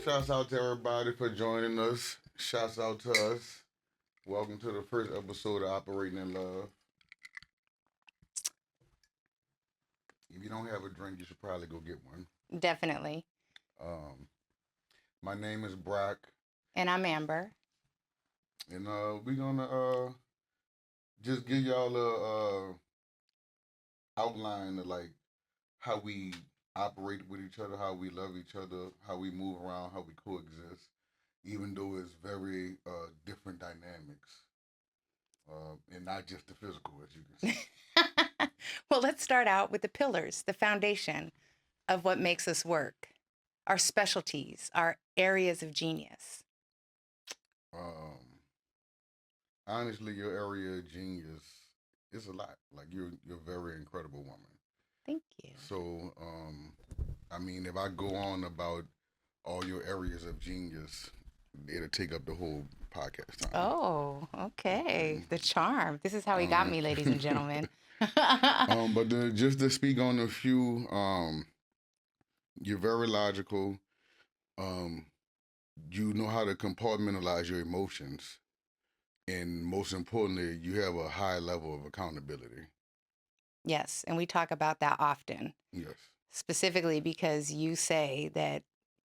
Shouts out to everybody for joining us. Shouts out to us. Welcome to the first episode of Operating in Love. If you don't have a drink, you should probably go get one. Definitely. Um, my name is Brock, And I'm Amber. and we're gonna just give y'all a outline of like how we operate with each other, how we love each other, how we move around, how we coexist, even though it's very different dynamics, and not just the physical, as you can see. Well, let's start out with the pillars, the foundation of what makes us work, our specialties, our areas of genius. Um, Honestly, your area of genius is a lot. Like you're a very incredible woman. Thank you. So, I mean, if I go on about all your areas of genius, it'll take up the whole podcast time. Oh, okay. Okay. The charm. This is how he got Um, me, ladies and gentlemen. just to speak on a few, you're very logical. Um, you know how to compartmentalize your emotions, and most importantly, you have a high level of accountability. Yes, and we talk about that often, Yes. specifically because you say that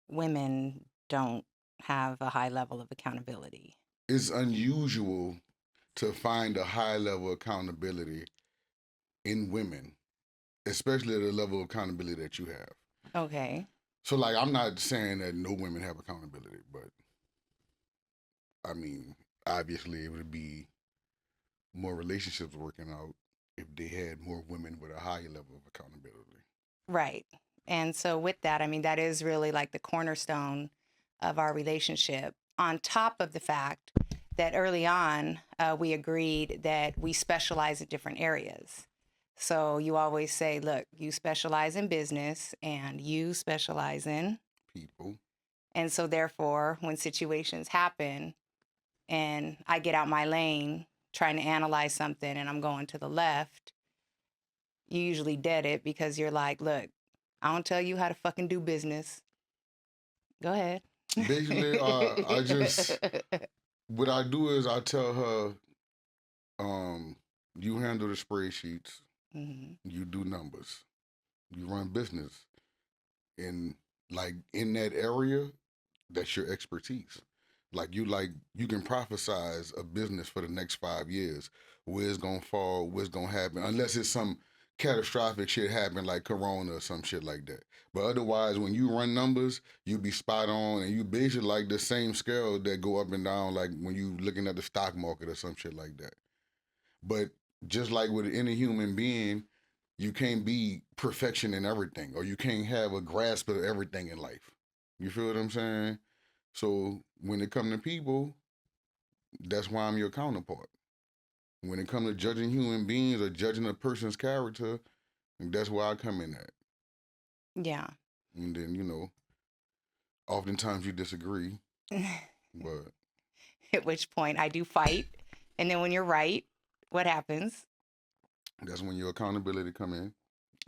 women don't have a high level of accountability. It's unusual to find a high level of accountability in women, especially at the level of accountability that you have. Okay. So, like, I'm not saying that no women have accountability, but I mean, obviously, it would be more relationships working out if they had more women with a higher level of accountability. Right. And so, with that, I mean, that is really like the cornerstone of our relationship, on top of the fact that early on, we agreed that we specialize in different areas. So, you always say, look, you specialize in business and you specialize in. People. And so, therefore, when situations happen and I get out my lane trying to analyze something and I'm going to the left, you usually dead it because you're like, look, I don't tell you how to fucking do business. Go ahead. Basically, I just, what I do is I tell her, um, you handle the spreadsheets, Mhm. you do numbers, you run business. And like in that area, that's your expertise. Like you can prophesize a business for the next 5 years, where it's gonna fall, what's gonna happen, unless it's some catastrophic shit happen like corona or some shit like that. But otherwise, when you run numbers, you be spot on, and you basically like the same scale that go up and down, like when you looking at the stock market or some shit like that. But just like with any human being, you can't be perfection in everything, or you can't have a grasp of everything in life. You feel what I'm saying? So when it comes to people, that's why I'm your counterpart. When it comes to judging human beings or judging a person's character, that's where I come in at. Yeah. And then, oftentimes you disagree, but At which point I do fight. And then when you're right, what happens? that's when your accountability come in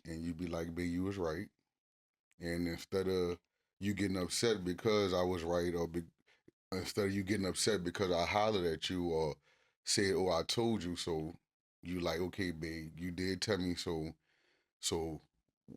and you be like, B, you was right. And instead of you getting upset because I was right, instead of you getting upset because I hollered at you or said, "Oh, I told you so," you like, "Okay, babe, you did tell me so. So,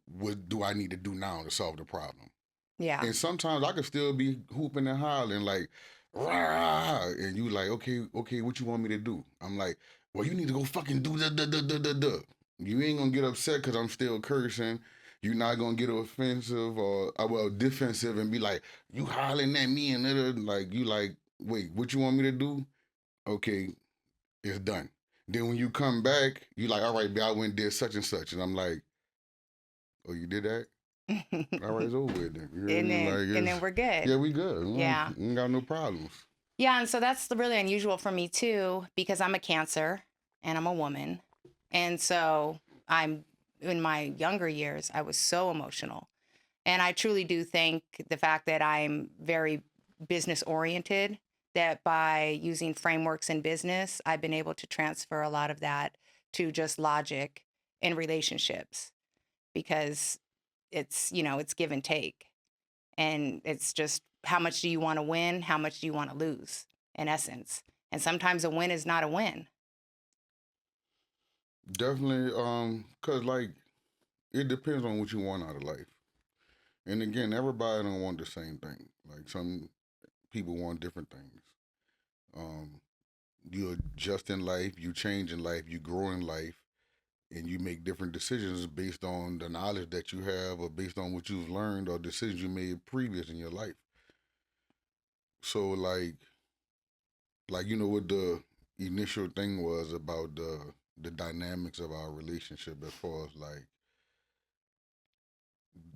what do I need to do now to solve the problem?" Yeah. And sometimes I could still be hooping and hollering like, "Rah!" And you like, "Okay, okay, what you want me to do?" I'm like, "Well, you need to go fucking do the. You ain't gonna get upset because I'm still cursing. You're not gonna get offensive or well defensive and be like, you hollering at me and like you like, wait, what you want me to do? Okay, it's done. Then when you come back, you like, all right, I went and did such and such, and I'm like, oh, you did that? and All right, it's over with then. You know what I mean? then Like and it's then we're good. yeah, we good. Yeah. We ain't got no problems. Yeah, and so that's really unusual for me too, because I'm a Cancer and I'm a woman. And so I'm in my younger years, I was so emotional. And I truly do think the fact that I'm very business oriented, that by using frameworks in business, I've been able to transfer a lot of that to just logic in relationships because it's give and take. And it's just how much do you want to win? How much do you want to lose, in essence? And sometimes a win is not a win. Definitely, cause like it depends on what you want out of life. And again, everybody don't want the same thing. Like some people want different things. Um, you adjust in life, you change in life, you grow in life, and you make different decisions based on the knowledge that you have, or based on what you've learned, or decisions you made previous in your life. So like you know what the initial thing was about the dynamics of our relationship, as far as like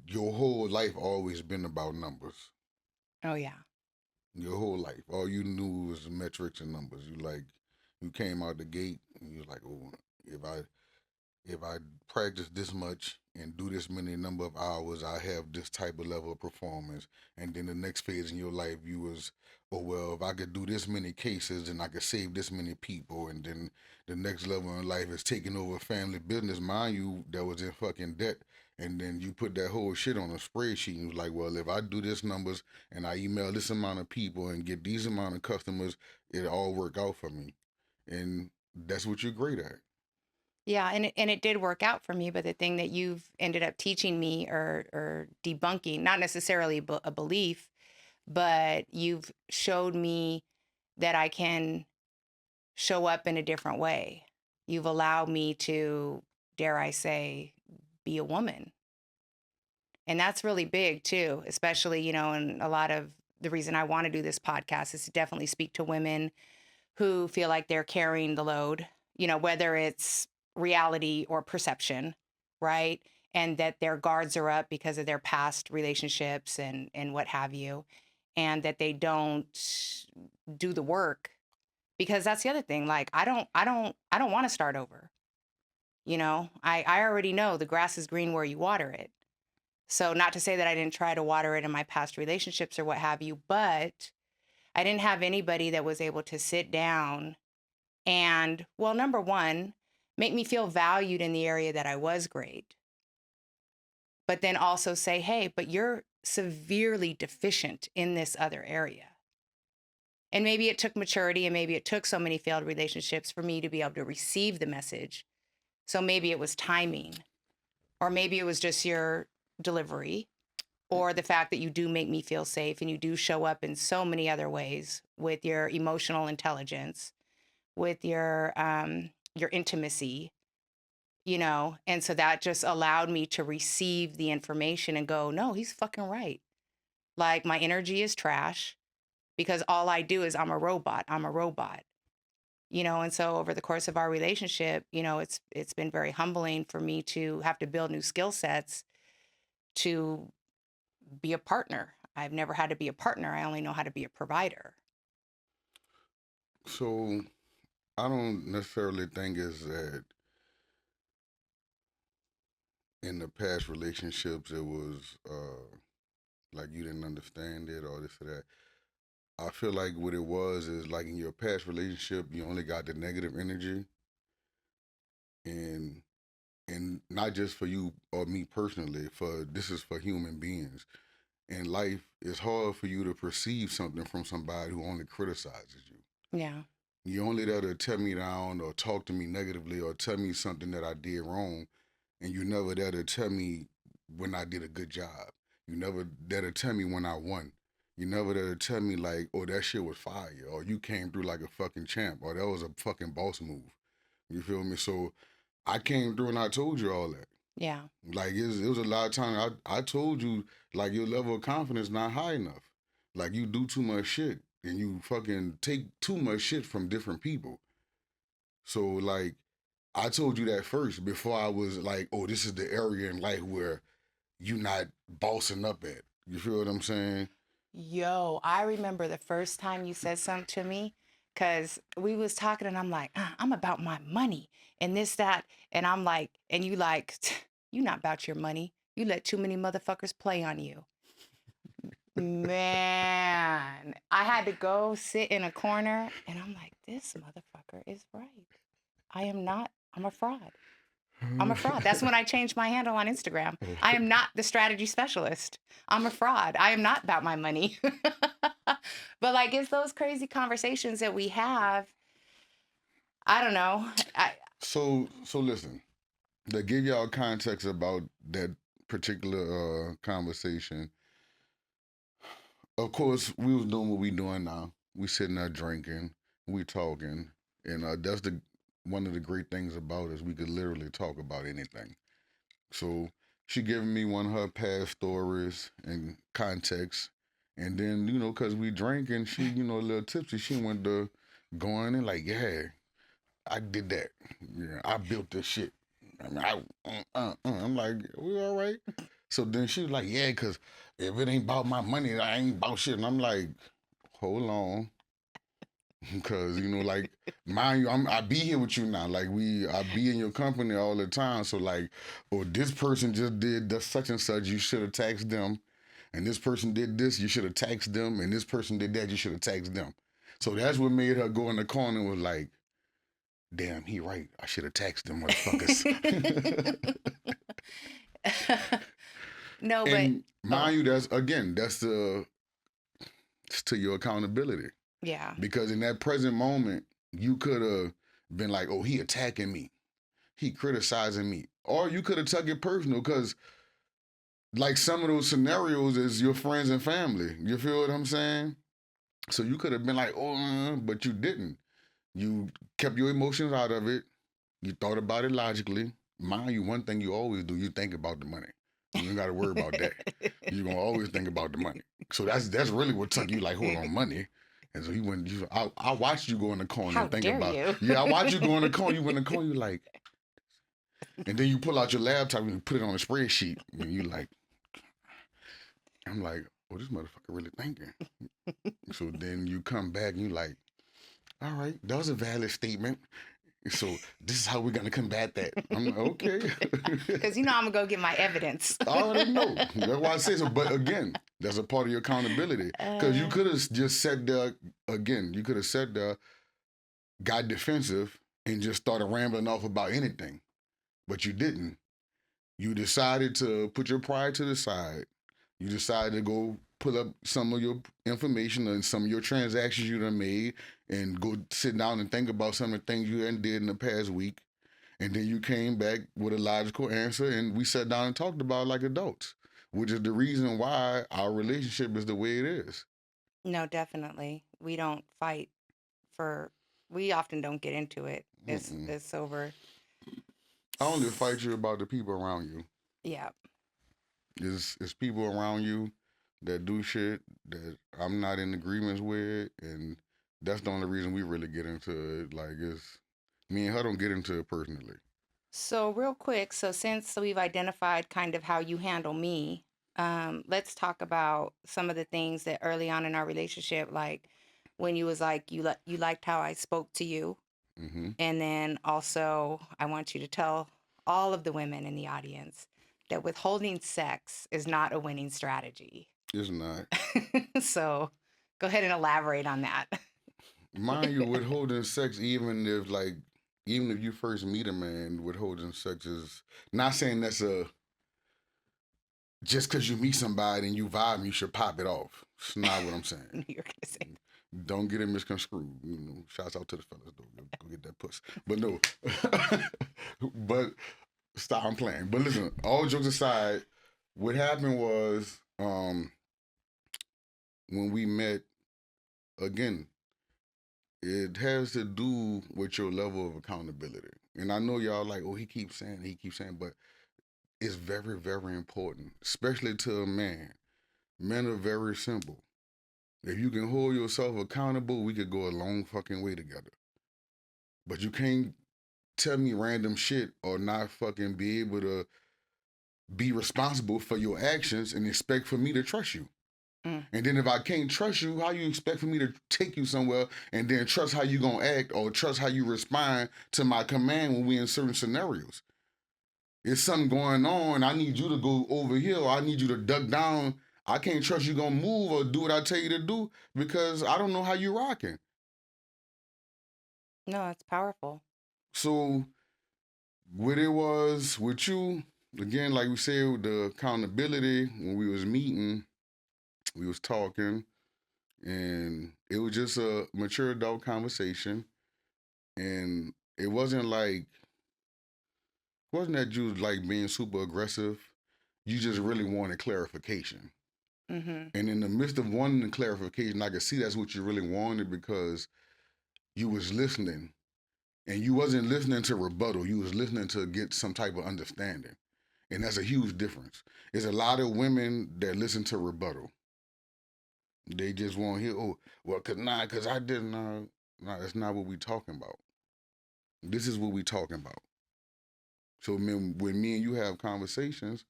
your whole life always been about numbers. Oh, yeah. Your whole life, all you knew was metrics and numbers. You came out the gate and you're like, oh, if I if I practice this much and do this many number of hours, I have this type of level of performance. And then the next phase in your life, you was, oh well, if I could do this many cases and I could save this many people, and then the next level in life is taking over a family business, mind you, that was in fucking debt. And then you put that whole shit on a spreadsheet and you was like, well, if I do this numbers and I email this amount of people and get these amount of customers, it all work out for me. And that's what you're great at. Yeah, and it did work out for me, but the thing that you've ended up teaching me or debunking, not necessarily a belief, but you've showed me that I can show up in a different way. You've allowed me to, dare I say, be a woman. And that's really big too, especially, and a lot of the reason I want to do this podcast is to definitely speak to women who feel like they're carrying the load, whether it's reality or perception, right? And that their guards are up because of their past relationships and what have you, and that they don't do the work, because that's the other thing. Like I don't want to start over. I already know the grass is green where you water it. So not to say that I didn't try to water it in my past relationships or what have you, but I didn't have anybody that was able to sit down and, well, number one, make me feel valued in the area that I was great, but then also say, hey, but you're severely deficient in this other area. And maybe it took maturity and maybe it took so many failed relationships for me to be able to receive the message. So maybe it was timing, or maybe it was just your delivery, or the fact that you do make me feel safe and you do show up in so many other ways with your emotional intelligence, with your intimacy, and so that just allowed me to receive the information and go, no, he's fucking right. Like my energy is trash because all I do is I'm a robot. And so over the course of our relationship, it's been very humbling for me to have to build new skill sets to be a partner. I've never had to be a partner. I only know how to be a provider. So I don't necessarily think is that in the past relationships it was like you didn't understand it or this or that. I feel like what it was is like in your past relationship you only got the negative energy, and not just for you or me personally, for this is for human beings. In life, it's hard for you to perceive something from somebody who only criticizes you. Yeah. You only there to tear me down or talk to me negatively or tell me something that I did wrong, and you never there to tell me when I did a good job. You never there to tell me when I won. You never there to tell me like, oh, that shit was fire, or you came through like a fucking champ, or that was a fucking boss move. You feel me? So I came through and I told you all that. Yeah. Like it was a lot of times I told you like your level of confidence not high enough. Like you do too much shit and you fucking take too much shit from different people. So like I told you that first before I was like, oh, this is the area in life where you not bossing up at. You feel what I'm saying? Yo, I remember the first time you said something to me, because we was talking and I'm like, I'm about my money and this, that. And I'm like, and you like, you not about your money. You let too many motherfuckers play on you. Man, I had to go sit in a corner and I'm like, this motherfucker is right. I'm a fraud. I'm a fraud. That's when I changed my handle on Instagram. I am not the strategy specialist. I'm a fraud. I am not about my money. But like, it's those crazy conversations that we have. I don't know. So listen, to give y'all context about that particular conversation. Of course, we was doing what we doing now. We sitting there drinking, we talking, and that's the one of the great things about us. We could literally talk about anything. So she giving me one of her past stories and context, and then cause we drank and she a little tipsy, she went to going and like, yeah, I did that. Yeah, I built this shit. I mean, I'm like, we all right. So then she was like, yeah, cause if it ain't about my money, I ain't about shit. And I'm like, hold on. Cause like, mind you, I be here with you now. Like I be in your company all the time. So like, this person just did the such and such. You should have taxed them, and this person did this. You should have taxed them, and this person did that. You should have taxed them. So that's what made her go in the corner and was like, damn, he right. I should have taxed them motherfuckers. No, but And mind you, that's to your accountability. yeah. Because in that present moment, you could have been like, oh, he attacking me. He criticizing me. Or you could have took it personal because like some of those scenarios is your friends and family. You feel what I'm saying? So you could have been like, oh, but you didn't. You kept your emotions out of it. You thought about it logically. Mind you, one thing you always do, you think about the money. You ain't got to worry about that. You're gonna always think about the money. So that's really what took you like, hold on, money. And so he went. I watched you go in the corner How and think dare about. you? Yeah, I watched you go in the corner. You went in the corner. You like, and then you pull out your laptop and you put it on a spreadsheet. And you like, I'm like, oh, this motherfucker really thinking. So then you come back and you like, all right, that was a valid statement. So this is how we're gonna combat that. I'm like, okay. Because I'm gonna go get my evidence. I already know. That's why I say so. But again, that's a part of your accountability. Because you could have just sat there again. You could have sat there, got defensive, and just started rambling off about anything. But you didn't. You decided to put your pride to the side. You decided to go pull up some of your information and some of your transactions you done made and go sit down and think about some of the things you done did in the past week. And then you came back with a logical answer and we sat down and talked about it like adults, which is the reason why our relationship is the way it is. No, definitely. We don't fight for. We often don't get into it. It's over. I only fight you about the people around you. Yeah. It's people around you that do shit that I'm not in agreements with, and that's the only reason we really get into it. Like, it's me and her don't get into it personally. So real quick, so since we've identified kind of how you handle me, let's talk about some of the things that early on in our relationship, like when you was like you liked how I spoke to you, Mm-hmm. and then also I want you to tell all of the women in the audience that withholding sex is not a winning strategy. It's not. So go ahead and elaborate on that. Mind you, withholding sex, even if you first meet a man, withholding sex is not saying that's just because you meet somebody and you vibe, you should pop it off. It's not what I'm saying. You're gonna say Don't get it misconstrued. Shouts out to the fellas though. Go get that puss. But no. But stop. I'm playing. But listen. All jokes aside, what happened was when we met again. It has to do with your level of accountability. And I know y'all like, oh, he keeps saying, but it's very, very important, especially to a man. Men are very simple. If you can hold yourself accountable, we could go a long fucking way together. But you can't tell me random shit or not fucking be able to be responsible for your actions and expect for me to trust you. And then if I can't trust you, how you expect for me to take you somewhere and then trust how you gonna act or trust how you respond to my command when we in certain scenarios? There's something going on. I need you to go over here or I need you to duck down. I can't trust you gonna move or do what I tell you to do because I don't know how you rocking. no, it's powerful. So what it was with you, again, like we said, the accountability, when we was meeting, we was talking, and it was just a mature adult conversation. And it wasn't that you was like being super aggressive. You just really wanted clarification. Mm-hmm. And in the midst of wanting the clarification, I could see that's what you really wanted because you was listening. And you wasn't listening to rebuttal. You was listening to get some type of understanding. And that's a huge difference. There's a lot of women that listen to rebuttal. They just want to hear, oh, well, cause I didn't. No, that's not what we talking about. This is what we talking about. So when me and you have conversations,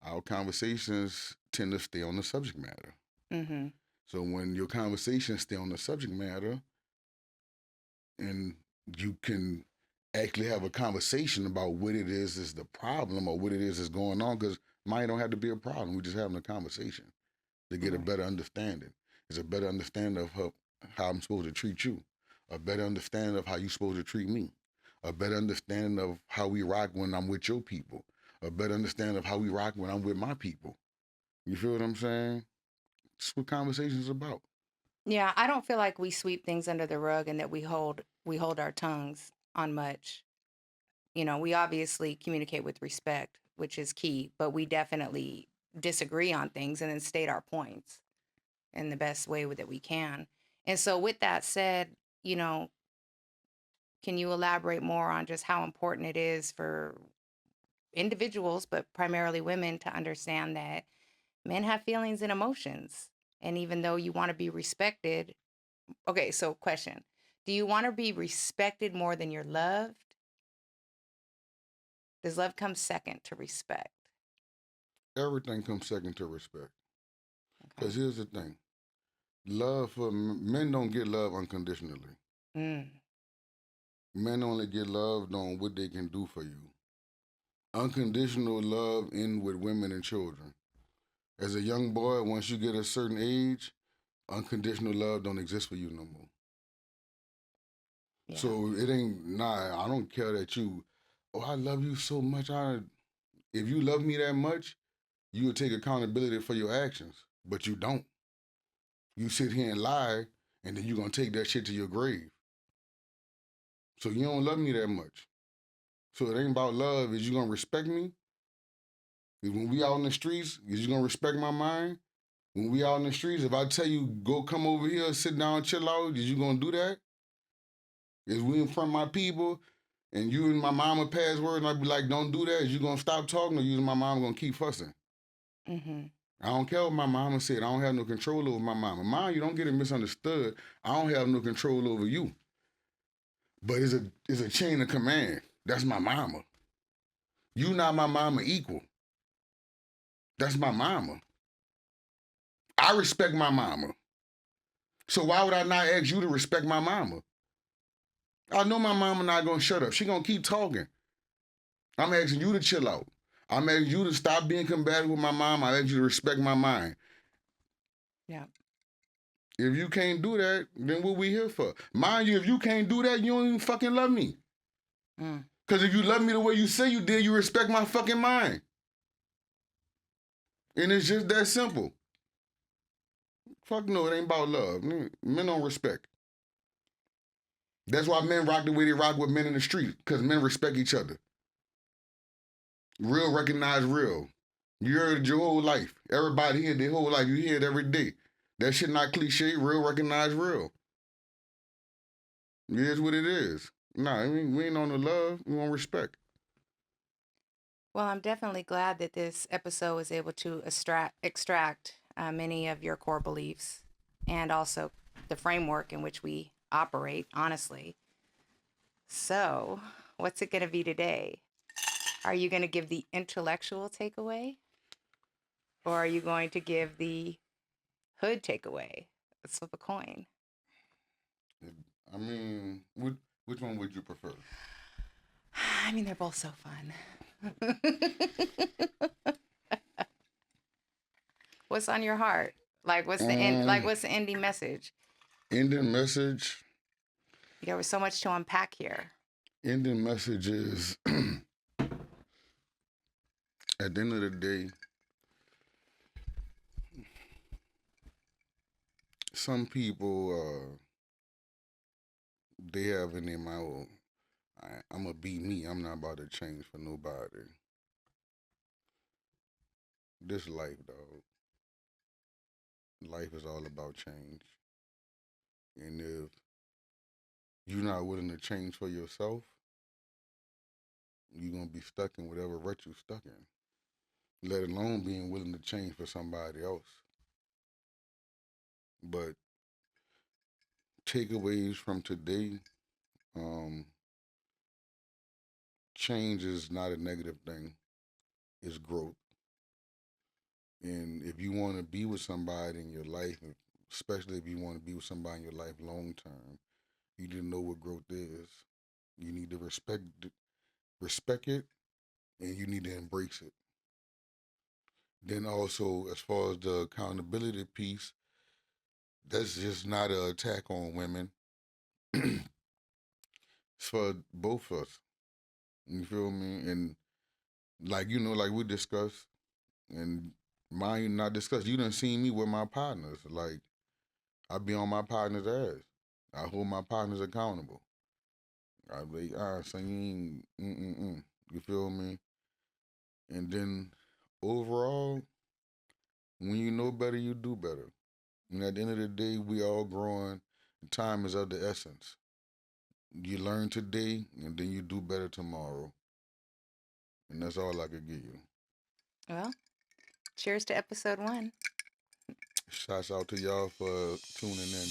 our conversations tend to stay on the subject matter. Mm-hmm. So when your conversations stay on the subject matter, and you can actually have a conversation about what it is the problem or what it is going on, because mine don't have to be a problem. We're just having a conversation to get a Right. better understanding. It's a better understanding of how I'm supposed to treat you, a better understanding of how you're supposed to treat me, a better understanding of how we rock when I'm with your people, a better understanding of how we rock when I'm with my people. You feel what I'm saying? That's what conversation's about. Yeah, I don't feel like we sweep things under the rug and that we hold our tongues on much. We obviously communicate with respect, which is key, but we definitely disagree on things and then state our points in the best way that we can. And so, with that said, you know, can you elaborate more on just how important it is for individuals, but primarily women, to understand that men have feelings and emotions? And even though you want to be respected, okay, so question. Do you want to be respected more than you're loved? Does love come second to respect? Everything comes second to respect. Okay. Because here's the thing. Love for men don't get love unconditionally. Mm, Men only get loved on what they can do for you. Unconditional love in with women and children. As a young boy, once you get a certain age, unconditional love don't exist for you no more. yeah. So it ain't I don't care that you. Oh, I love you so much. If you love me that much, you would take accountability for your actions, but you don't. You sit here and lie, and then you're gonna take that shit to your grave. So you don't love me that much. So it ain't about love. Is you gonna respect me? When we out in the streets, is you gonna respect my mind? When we out in the streets, if I tell you go come over here, sit down, chill out, is you gonna do that? Is we in front of my people and you and my mama password and I be like, don't do that, is you gonna stop talking or you and my mama gonna keep fussing? Mm-hmm. I don't care what my mama said. I don't have no control over my mama. Mind you, don't get it misunderstood. I don't have no control over you. But it's a chain of command. That's my mama. You not my mama equal. That's my mama. I respect my mama. So why would I not ask you to respect my mama? I know my mama not gonna shut up. She gonna keep talking. I'm asking you to chill out. I'm asking you to stop being combative with my mom. I ask you to respect my mind. Yeah. If you can't do that, then what we here for? Mind you, if you can't do that, you don't even fucking love me. Mm. Cause if you love me the way you say you did, you respect my fucking mind. And it's just that simple. Fuck no, it ain't about love. Men don't respect. That's why men rock the way they rock with men in the street. Cause men respect each other. Real recognize real. You heard it your whole life. Everybody here their whole life. You hear it every day. That shit not cliche. Real recognize real. It is what it is. Nah, we ain't on the love. We want respect. Well, I'm definitely glad that this episode was able to extract many of your core beliefs and also the framework in which we operate, honestly. So, what's it going to be today? Are you going to give the intellectual takeaway? Or are you going to give the hood takeaway? Let's flip a coin. I mean, which one would you prefer? I mean, they're both so fun. What's on your heart? Like, what's the end? Like, Um, what's the ending message? ending message. There was so much to unpack here. Ending message is at the end of the day, some people they have in their mind, well, I'm gonna be me. I'm not about to change for nobody. This life, dog. Life is all about change. And if you're not willing to change for yourself, you're gonna be stuck in whatever rut you're stuck in. Let alone being willing to change for somebody else. But takeaways from today, um, change is not a negative thing. It's growth. And if you want to be with somebody in your life, especially if you want to be with somebody in your life long term, you need to know what growth is. You need to respect it, and you need to embrace it. Then also, as far as the accountability piece, that's just not an attack on women. It's for both of us. You feel me? And like like we discussed, and mind you not discussed. You done seen me with my partners. Like I be on my partner's ass. I hold my partners accountable. I be saying, you feel me? And then overall, when you know better, you do better. And at the end of the day, we all growing. Time is of the essence. You learn today, and then you do better tomorrow. And that's all I could give you. Well, cheers to episode 1. Shouts out to y'all for tuning in.